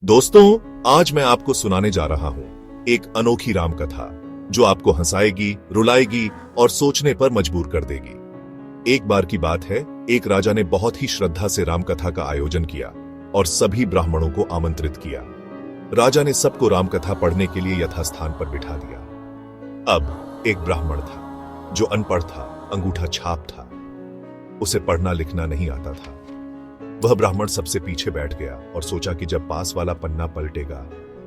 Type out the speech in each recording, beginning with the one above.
दोस्तों, आज मैं आपको सुनाने जा रहा हूं एक अनोखी राम कथा जो आपको हंसाएगी, रुलाएगी और सोचने पर मजबूर कर देगी। एक बार की बात है, एक राजा ने बहुत ही श्रद्धा से राम कथा का आयोजन किया और सभी ब्राह्मणों को आमंत्रित किया। राजा ने सबको राम कथा पढ़ने के लिए यथास्थान पर बिठा दिया। अब एक ब्राह्मण था जो अनपढ़ था, अंगूठा छाप था। उसे पढ़ना लिखना नहीं आता था। वह ब्राह्मण सबसे पीछे बैठ गया और सोचा कि जब पास वाला पन्ना पलटेगा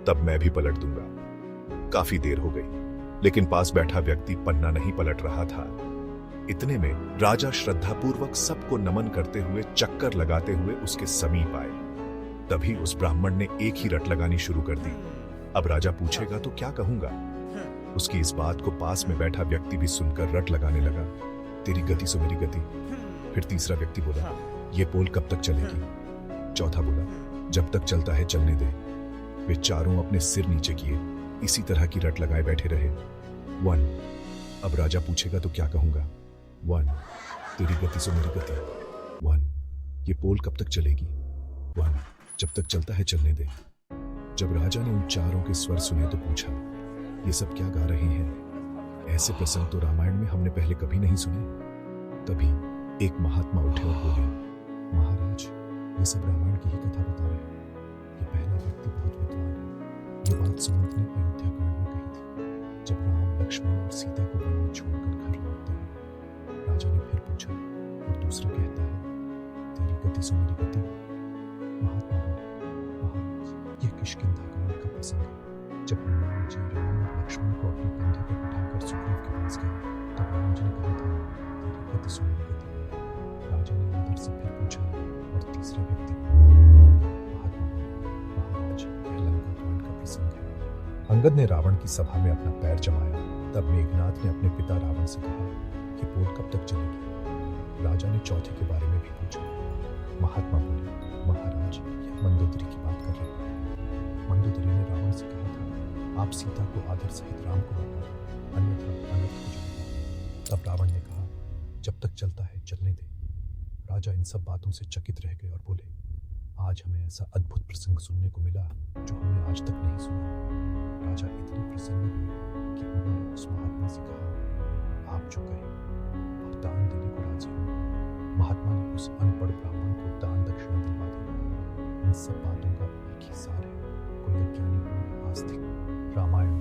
तब मैं भी पलट दूंगा। काफी देर हो गई, लेकिन पास बैठा व्यक्ति पन्ना नहीं पलट रहा था। इतने में राजा श्रद्धापूर्वक सबको नमन करते हुए चक्कर लगाते हुए उसके समीप आए। तभी उस ब्राह्मण ने एक ही रट लगानी शुरू कर दी। अब राजा पूछेगा तो क्या कहूंगा। उसकी इस बात को पास में बैठा व्यक्ति भी सुनकर रट लगाने लगा, तेरी गति सो मेरी गति। फिर तीसरा व्यक्ति बोला, ये पोल कब तक चलेगी। चौथा बोला, जब तक चलता है चलने दे। वे चारों अपने सिर नीचे किए इसी तरह की रट लगाए बैठे रहे। 1। अब राजा पूछेगा तो क्या कहूंगा। 1। तेरी गति सो मेरी गति। 1। ये पोल कब तक चलेगी। 1। जब तक चलता है चलने दे। जब राजा ने उन चारों के स्वर सुने तो पूछा, ये सब क्या गा रहे हैं। ऐसे प्रसंग तो रामायण में हमने पहले कभी नहीं सुने। तभी एक महात्मा उठे और बोले, महाराज, ये सब रामायण की ही कथा बता रहे हैं। ये पहला व्यक्ति बहुत विद्वान है। ये बात सुमंत ने अयोध्या कांड में कही थी, जब राम, लक्ष्मण और सीता को वन में छोड़कर घर लौटते हैं। राजा ने फिर पूछा और दूसरा कहता है, तेरी गति सो मेरी गति। महात्मा बोले, महाराज, ये किष्किंधा कांड का प्रसंग है। जब हनुमान जी राम और लक्ष्मण को अपने कंधे पर बिठाकर सुग्रीव के पास गए, तब राम जी ने कहा था, तेरी गति सो मेरी गति। राजा ने आदर से फिर पूछा और तीसरा व्यक्ति, महात्मा, महाराज, यह लंका कांड का प्रसंग है। अंगद ने रावण की सभा में अपना पैर जमाया। तब मेघनाथ ने अपने पिता रावण से कहा, कि पोल कब तक चलेगी। राजा ने चौथे के बारे में भी पूछा। महात्मा बोले, महाराज, यह मंदोदरी की बात कर रहे हैं। मंदोदरी ने रावण से कहा था, आप सीता को आदर सहित राम को लौटा दो, अन्यथा अनर्थ हो जाएगा। तब रावण ने कहा, जब तक चलता है चलने दे। राजा इन सब बातों से चकित रह गए और बोले, आज हमें ऐसा अद्भुत प्रसंग सुनने को मिला जो हमने आज तक नहीं सुना। राजा इतने प्रसन्न हुए कि उन्होंने उस महात्मा से कहा, आप जो कहें और दान देने को राजी हूं। महात्मा ने उस अनपढ़ ब्राह्मण को दान दक्षिणा दिलवा दी। इन सब बातों का एक ही सार है, कोई अज्ञानी हो या आस्तिक, रामायण